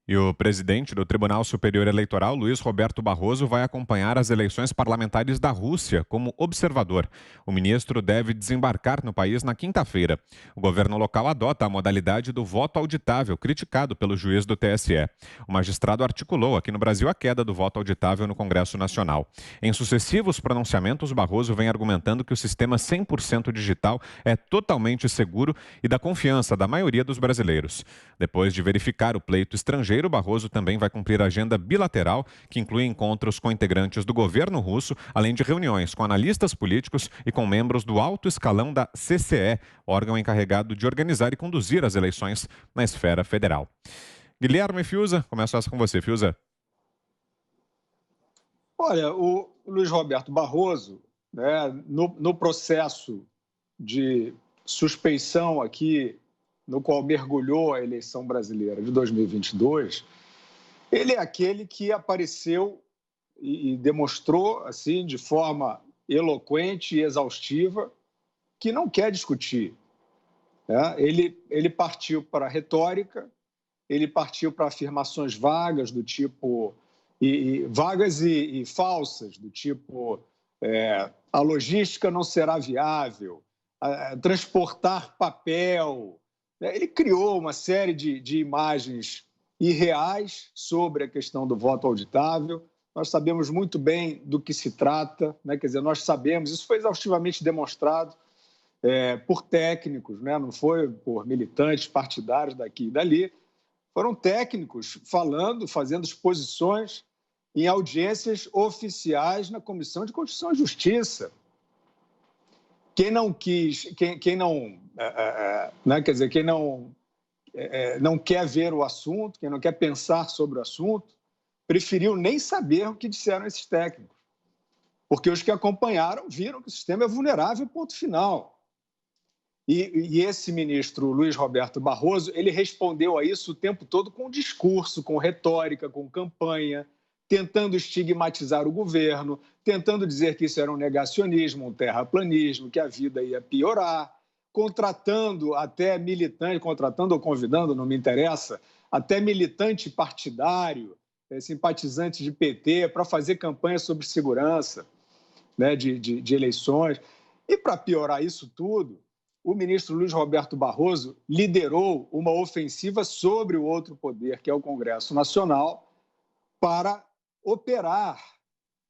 E o presidente do Tribunal Superior Eleitoral, Luiz Roberto Barroso, vai acompanhar as eleições parlamentares da Rússia como observador. O ministro deve desembarcar no país na quinta-feira. O governo local adota a modalidade do voto auditável, criticado pelo juiz do TSE. O magistrado articulou aqui no Brasil a queda do voto auditável no Congresso Nacional. Em sucessivos pronunciamentos, Barroso vem argumentando que o sistema 100% digital é totalmente seguro e da confiança da maioria dos brasileiros. Depois de verificar o pleito estrangeiro, Barroso também vai cumprir a agenda bilateral, que inclui encontros com integrantes do governo russo, além de reuniões com analistas políticos e com membros do alto escalão da CCE, órgão encarregado de organizar e conduzir as eleições na esfera federal. Guilherme Fiuza, começo essa com você, Fiuza. Olha, o Luiz Roberto Barroso, né, no processo de suspeição aqui, no qual mergulhou a eleição brasileira de 2022, ele é aquele que apareceu e demonstrou, assim, de forma eloquente e exaustiva, que não quer discutir. Né? Ele partiu para a retórica, ele partiu para afirmações vagas do tipo, vagas e falsas, do tipo a logística não será viável, transportar papel. Ele criou uma série de imagens irreais sobre a questão do voto auditável. Nós sabemos muito bem do que se trata, né? Quer dizer, nós sabemos, isso foi exaustivamente demonstrado por técnicos, né? Não foi por militantes partidários daqui e dali, foram técnicos falando, fazendo exposições em audiências oficiais na Comissão de Constituição e Justiça. Quem não quis, quem não, né, quer dizer, quem não quer ver o assunto, quem não quer pensar sobre o assunto, preferiu nem saber o que disseram esses técnicos, porque os que acompanharam viram que o sistema é vulnerável, ponto final. E esse ministro Luiz Roberto Barroso, ele respondeu a isso o tempo todo com discurso, com retórica, com campanha, tentando estigmatizar o governo, tentando dizer que isso era um negacionismo, um terraplanismo, que a vida ia piorar, contratando até militante, contratando ou convidando, não me interessa, até militante partidário, simpatizante de PT, para fazer campanha sobre segurança, né, de eleições. E para piorar isso tudo, o ministro Luiz Roberto Barroso liderou uma ofensiva sobre o outro poder, que é o Congresso Nacional, para operar,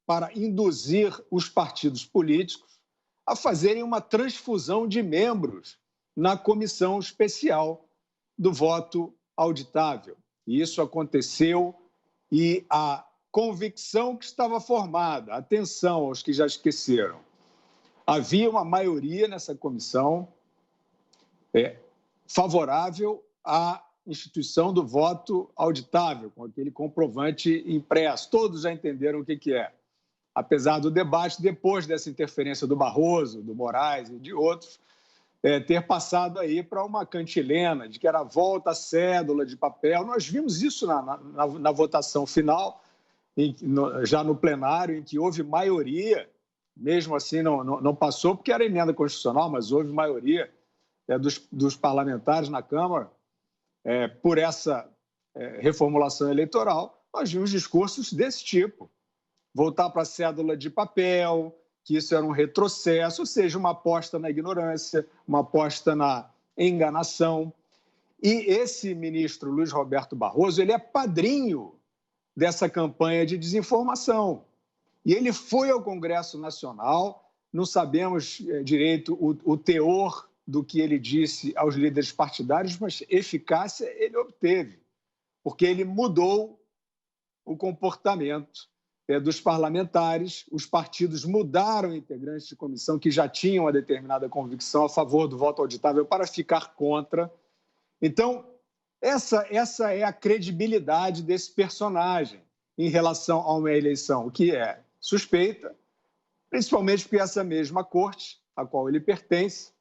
para induzir os partidos políticos a fazerem uma transfusão de membros na comissão especial do voto auditável. E isso aconteceu e a convicção que estava formada, atenção aos que já esqueceram, havia uma maioria nessa comissão favorável à instituição do voto auditável, com aquele comprovante impresso. Todos já entenderam o que é. Apesar do debate, depois dessa interferência do Barroso, do Moraes e de outros, ter passado aí para uma cantilena de que era volta à cédula de papel. Nós vimos isso na votação final, já no plenário, em que houve maioria, mesmo assim não passou, porque era emenda constitucional, mas houve maioria dos parlamentares na Câmara por essa reformulação eleitoral. Nós vimos discursos desse tipo. Voltar para a cédula de papel, que isso era um retrocesso, ou seja, uma aposta na ignorância, uma aposta na enganação. E esse ministro Luiz Roberto Barroso, ele é padrinho dessa campanha de desinformação. E ele foi ao Congresso Nacional, não sabemos direito o teor do que ele disse aos líderes partidários, mas eficácia ele obteve, porque ele mudou o comportamento dos parlamentares, os partidos mudaram integrantes de comissão que já tinham uma determinada convicção a favor do voto auditável para ficar contra. Então, essa é a credibilidade desse personagem em relação a uma eleição que é suspeita, principalmente porque essa mesma corte, a qual ele pertence,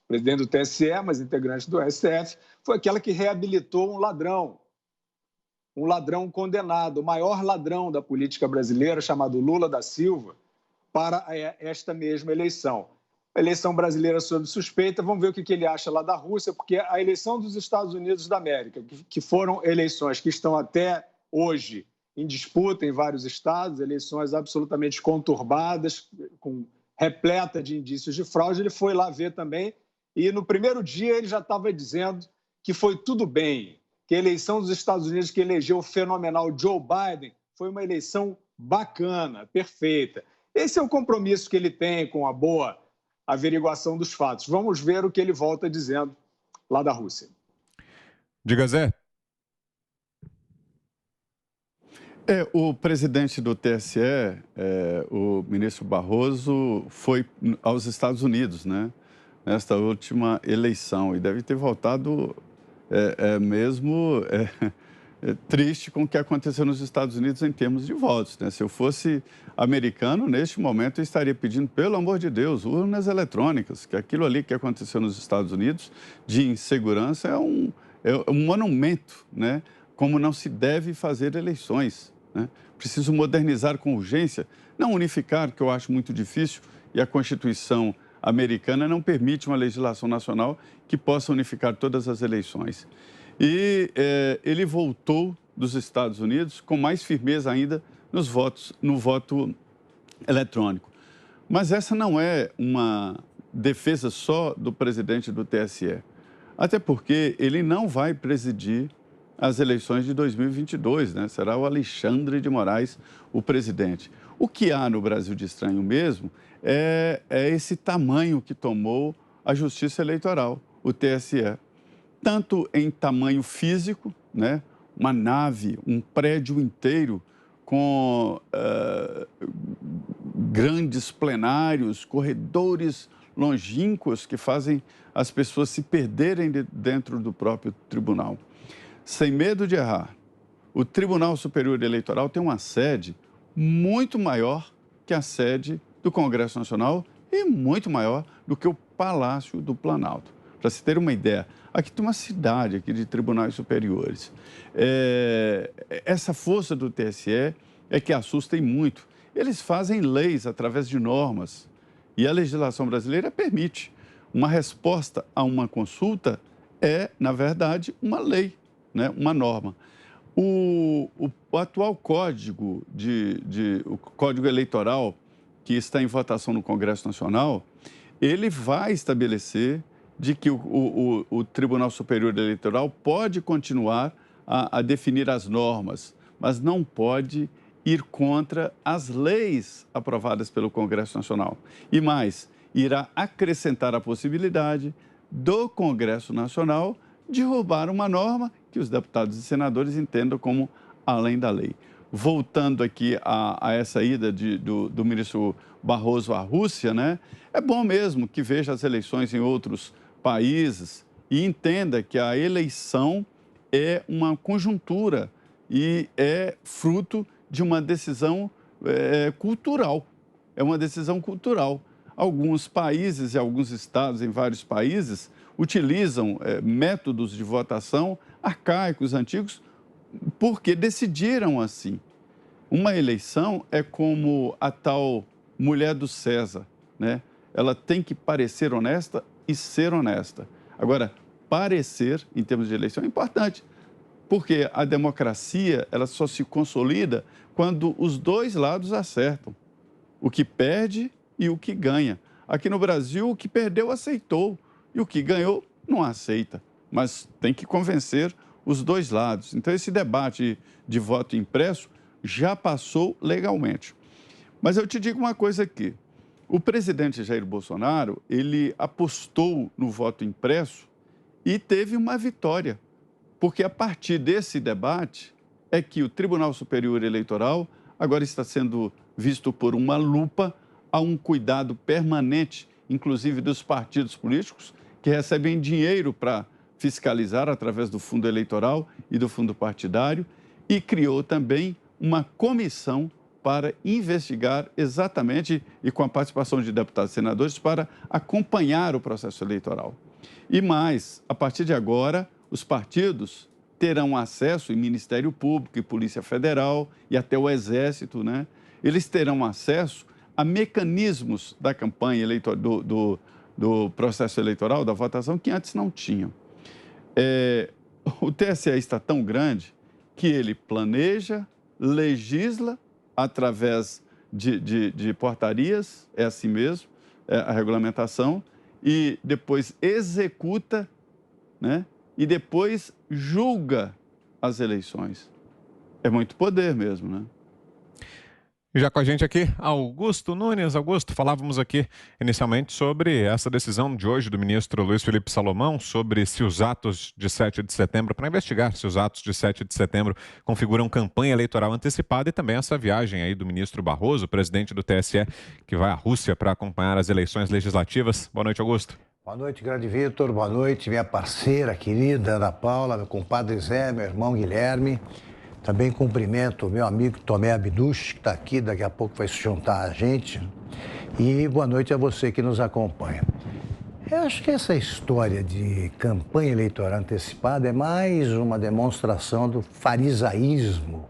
presidente do TSE, mas integrante do STF, foi aquela que reabilitou um ladrão condenado, o maior ladrão da política brasileira, chamado Lula da Silva, para esta mesma eleição. a eleição brasileira sob suspeita. Vamos ver o que ele acha lá da Rússia, porque a eleição dos Estados Unidos da América, que foram eleições que estão até hoje em disputa em vários estados, eleições absolutamente conturbadas, repleta de indícios de fraude, ele foi lá ver também, e no primeiro dia ele já estava dizendo que foi tudo bem, que a eleição dos Estados Unidos, que elegeu o fenomenal Joe Biden, foi uma eleição bacana, perfeita. Esse é o compromisso que ele tem com a boa averiguação dos fatos. Vamos ver o que ele volta dizendo lá da Rússia. Diga, Zé. O presidente do TSE, o ministro Barroso, foi aos Estados Unidos, né, nesta última eleição, e deve ter voltado mesmo triste com o que aconteceu nos Estados Unidos em termos de votos, né? Se eu fosse americano, neste momento eu estaria pedindo, pelo amor de Deus, urnas eletrônicas, que aquilo ali que aconteceu nos Estados Unidos de insegurança é um monumento, né? Como não se deve fazer eleições, né? Preciso modernizar com urgência, não unificar, que eu acho muito difícil, e a Constituição americana não permite uma legislação nacional que possa unificar todas as eleições. E ele voltou dos Estados Unidos com mais firmeza ainda no voto eletrônico. Mas essa não é uma defesa só do presidente do TSE, até porque ele não vai presidir as eleições de 2022, né? Será o Alexandre de Moraes o presidente. O que há no Brasil de estranho mesmo é esse tamanho que tomou a Justiça Eleitoral, o TSE. Tanto em tamanho físico, né? Uma nave, um prédio inteiro com grandes plenários, corredores longínquos que fazem as pessoas se perderem dentro do próprio tribunal. Sem medo de errar, o Tribunal Superior Eleitoral tem uma sede muito maior que a sede do Congresso Nacional e muito maior do que o Palácio do Planalto. Para se ter uma ideia, aqui tem uma cidade aqui de tribunais superiores. Essa força do TSE é que assusta e muito. Eles fazem leis através de normas e a legislação brasileira permite. Uma resposta a uma consulta é, na verdade, uma lei, né? Uma norma. O atual código, o Código Eleitoral, que está em votação no Congresso Nacional, ele vai estabelecer de que o Tribunal Superior Eleitoral pode continuar a definir as normas, mas não pode ir contra as leis aprovadas pelo Congresso Nacional. E mais, irá acrescentar a possibilidade do Congresso Nacional derrubar uma norma que os deputados e senadores entendam como além da lei. Voltando aqui a essa ida do ministro Barroso à Rússia, né? É bom mesmo que veja as eleições em outros países e entenda que a eleição é uma conjuntura e é fruto de uma decisão cultural. É uma decisão cultural. Alguns países e alguns estados em vários países utilizam métodos de votação arcaicos, antigos, porque decidiram assim. Uma eleição é como a tal mulher do César, né? Ela tem que parecer honesta e ser honesta. Agora, parecer, em termos de eleição, é importante, porque a democracia ela só se consolida quando os dois lados acertam, o que perde e o que ganha. Aqui no Brasil, o que perdeu aceitou e o que ganhou não aceita, mas tem que convencer os dois lados. Então, esse debate de voto impresso já passou legalmente. Mas eu te digo uma coisa aqui. O presidente Jair Bolsonaro, ele apostou no voto impresso e teve uma vitória, porque a partir desse debate é que o Tribunal Superior Eleitoral agora está sendo visto por uma lupa, há um cuidado permanente, inclusive dos partidos políticos, que recebem dinheiro para fiscalizar através do fundo eleitoral e do fundo partidário, e criou também uma comissão para investigar exatamente e com a participação de deputados e senadores para acompanhar o processo eleitoral. E mais, a partir de agora, os partidos terão acesso, e Ministério Público, e Polícia Federal, e até o Exército, né? Eles terão acesso a mecanismos da campanha eleitoral, do processo eleitoral, da votação, que antes não tinham. O TSE está tão grande que ele planeja, legisla através de portarias, é assim mesmo, é a regulamentação, e depois executa, né? E depois julga as eleições. É muito poder mesmo, né? Já com a gente aqui, Augusto Nunes. Augusto, falávamos aqui inicialmente sobre essa decisão de hoje do ministro Luiz Felipe Salomão sobre se os atos de 7 de setembro, para investigar se os atos de 7 de setembro configuram campanha eleitoral antecipada, e também essa viagem aí do ministro Barroso, presidente do TSE, que vai à Rússia para acompanhar as eleições legislativas. Boa noite, Augusto. Boa noite, grande Vitor. Boa noite, minha parceira querida Ana Paula, meu compadre Zé, meu irmão Guilherme. Também cumprimento o meu amigo Tomé Abduch, que está aqui, daqui a pouco vai se juntar a gente. E boa noite a você que nos acompanha. Eu acho que essa história de campanha eleitoral antecipada é mais uma demonstração do farisaísmo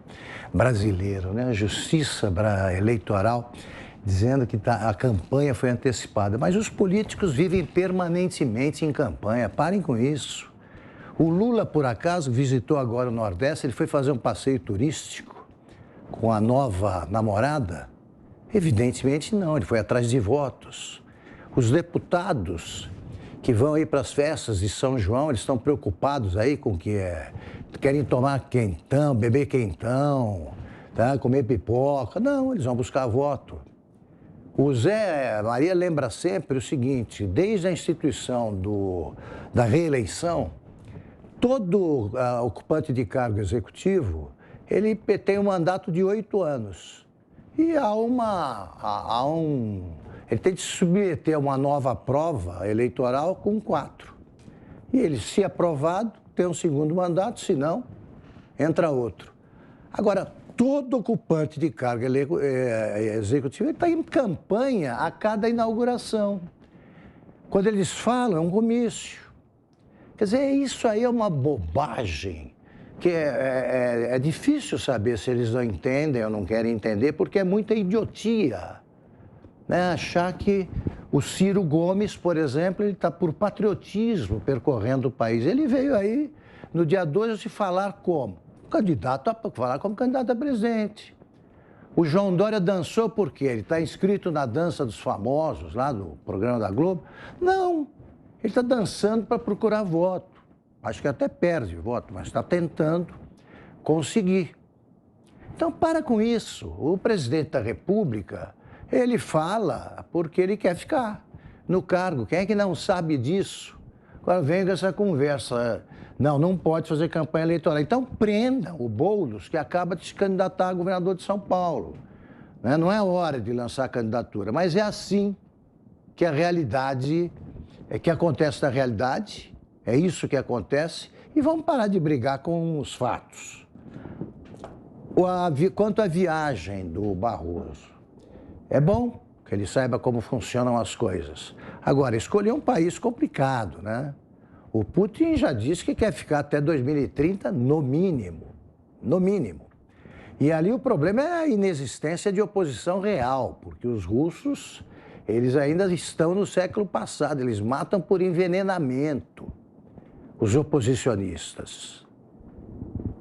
brasileiro, né? A justiça eleitoral dizendo que a campanha foi antecipada. Mas os políticos vivem permanentemente em campanha. Parem com isso. O Lula, por acaso, visitou agora o Nordeste, ele foi fazer um passeio turístico com a nova namorada? Evidentemente não, ele foi atrás de votos. Os deputados que vão aí para as festas de São João, eles estão preocupados aí com o que é. Querem tomar quentão, beber quentão, tá? Comer pipoca. Não, eles vão buscar voto. O Zé Maria lembra sempre o seguinte, desde a instituição da reeleição, todo ocupante de cargo executivo, ele tem um mandato de 8 anos. E ele tem de submeter a uma nova prova eleitoral com 4. E ele, se aprovado, tem um segundo mandato, se não, entra outro. Agora, todo ocupante de cargo executivo está em campanha a cada inauguração. Quando eles falam, é um comício. Quer dizer, isso aí é uma bobagem, que é difícil saber se eles não entendem ou não querem entender, porque é muita idiotia, né? Achar que o Ciro Gomes, por exemplo, ele está por patriotismo percorrendo o país. Ele veio aí, no dia 2, se falar como? Falar como candidato a presidente. O João Dória dançou por quê? Ele está inscrito na dança dos famosos, lá do programa da Globo? Não. Ele está dançando para procurar voto. Acho que até perde voto, mas está tentando conseguir. Então, para com isso. O presidente da República, ele fala porque ele quer ficar no cargo. Quem é que não sabe disso? Agora vem com essa conversa. Não pode fazer campanha eleitoral. Então, prenda o Boulos, que acaba de se candidatar a governador de São Paulo. Não é hora de lançar a candidatura, mas é assim que a realidade... que acontece na realidade, é isso que acontece, e vamos parar de brigar com os fatos. Quanto à viagem do Barroso, é bom que ele saiba como funcionam as coisas. Agora, escolher um país complicado, né? O Putin já disse que quer ficar até 2030, no mínimo. No mínimo. E ali o problema é a inexistência de oposição real, porque os russos... eles ainda estão no século passado, eles matam por envenenamento os oposicionistas.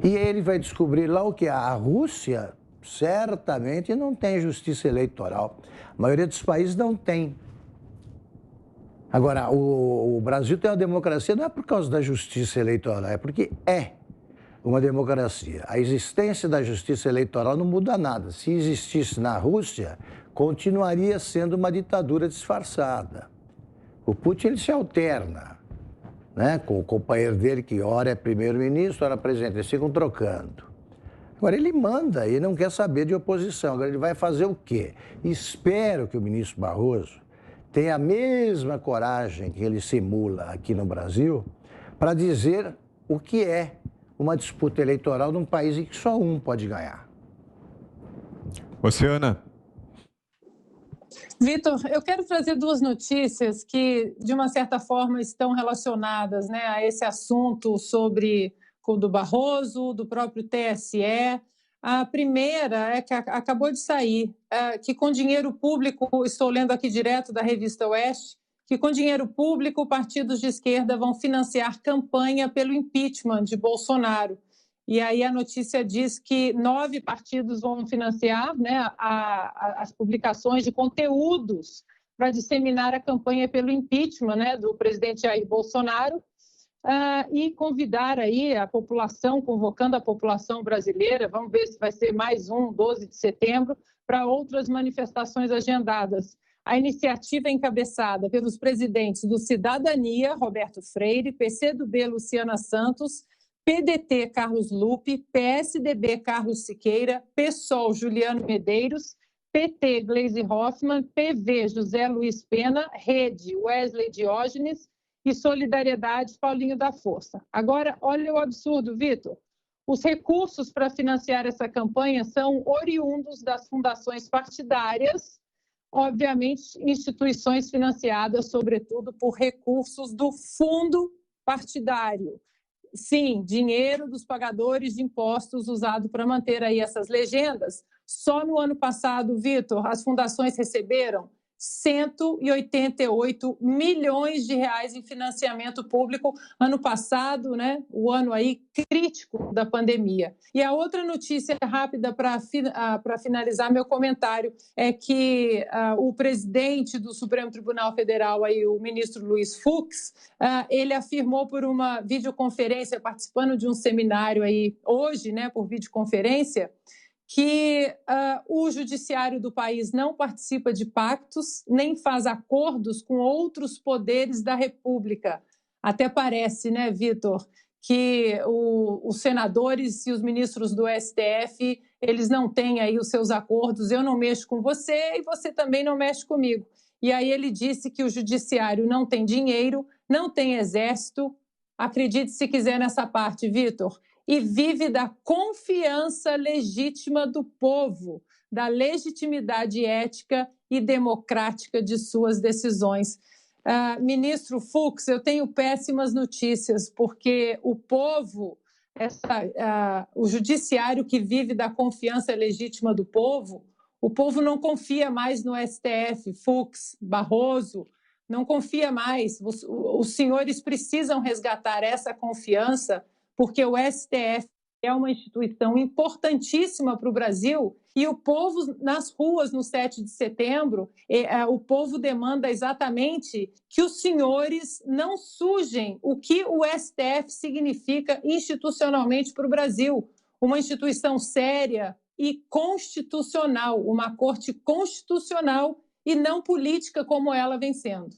E ele vai descobrir lá o que? A Rússia certamente não tem justiça eleitoral. A maioria dos países não tem. Agora, o Brasil tem uma democracia não é por causa da justiça eleitoral, é porque é uma democracia. A existência da justiça eleitoral não muda nada. Se existisse na Rússia, continuaria sendo uma ditadura disfarçada. O Putin ele se alterna, né, com o companheiro dele, que ora é primeiro-ministro, ora presidente, eles ficam trocando. Agora ele manda e não quer saber de oposição. Agora ele vai fazer o quê? Espero que o ministro Barroso tenha a mesma coragem que ele simula aqui no Brasil para dizer o que é uma disputa eleitoral num país em que só um pode ganhar. Oceana. Vitor, eu quero trazer 2 notícias que, de uma certa forma, estão relacionadas, né, a esse assunto sobre o do Barroso, do próprio TSE. A primeira é que acabou de sair, que com dinheiro público, estou lendo aqui direto da revista Oeste, que com dinheiro público partidos de esquerda vão financiar campanha pelo impeachment de Bolsonaro. E aí a notícia diz que 9 partidos vão financiar, né, as publicações de conteúdos para disseminar a campanha pelo impeachment, né, do presidente Jair Bolsonaro, e convidar aí a população, convocando a população brasileira, vamos ver se vai ser mais 12 de setembro, para outras manifestações agendadas. A iniciativa é encabeçada pelos presidentes do Cidadania, Roberto Freire, PCdoB, Luciana Santos, PDT, Carlos Lupe, PSDB, Carlos Siqueira, PSOL, Juliano Medeiros, PT, Gleisi Hoffmann, PV, José Luiz Pena, Rede, Wesley Diógenes e Solidariedade, Paulinho da Força. Agora, olha o absurdo, Vitor. Os recursos para financiar essa campanha são oriundos das fundações partidárias, obviamente, instituições financiadas, sobretudo, por recursos do fundo partidário. Sim, dinheiro dos pagadores de impostos usado para manter aí essas legendas. Só no ano passado, Vitor, as fundações receberam 188 milhões de reais em financiamento público ano passado, né? O ano aí crítico da pandemia. E a outra notícia rápida para finalizar meu comentário é que o presidente do Supremo Tribunal Federal, aí, o ministro Luiz Fux, ele afirmou por uma videoconferência, participando de um seminário aí hoje, né, por videoconferência, que o judiciário do país não participa de pactos, nem faz acordos com outros poderes da República. Até parece, né, Vitor, que os senadores e os ministros do STF, eles não têm aí os seus acordos, eu não mexo com você e você também não mexe comigo. E aí ele disse que o judiciário não tem dinheiro, não tem exército, acredite se quiser nessa parte, Vitor, e vive da confiança legítima do povo, da legitimidade ética e democrática de suas decisões. Ministro Fux, eu tenho péssimas notícias, porque o povo, o judiciário que vive da confiança legítima do povo, o povo não confia mais no STF, Fux, Barroso, não confia mais. Os senhores precisam resgatar essa confiança, porque o STF é uma instituição importantíssima para o Brasil e o povo nas ruas no 7 de setembro, o povo demanda exatamente que os senhores não sujem o que o STF significa institucionalmente para o Brasil. Uma instituição séria e constitucional, uma corte constitucional e não política como ela vem sendo.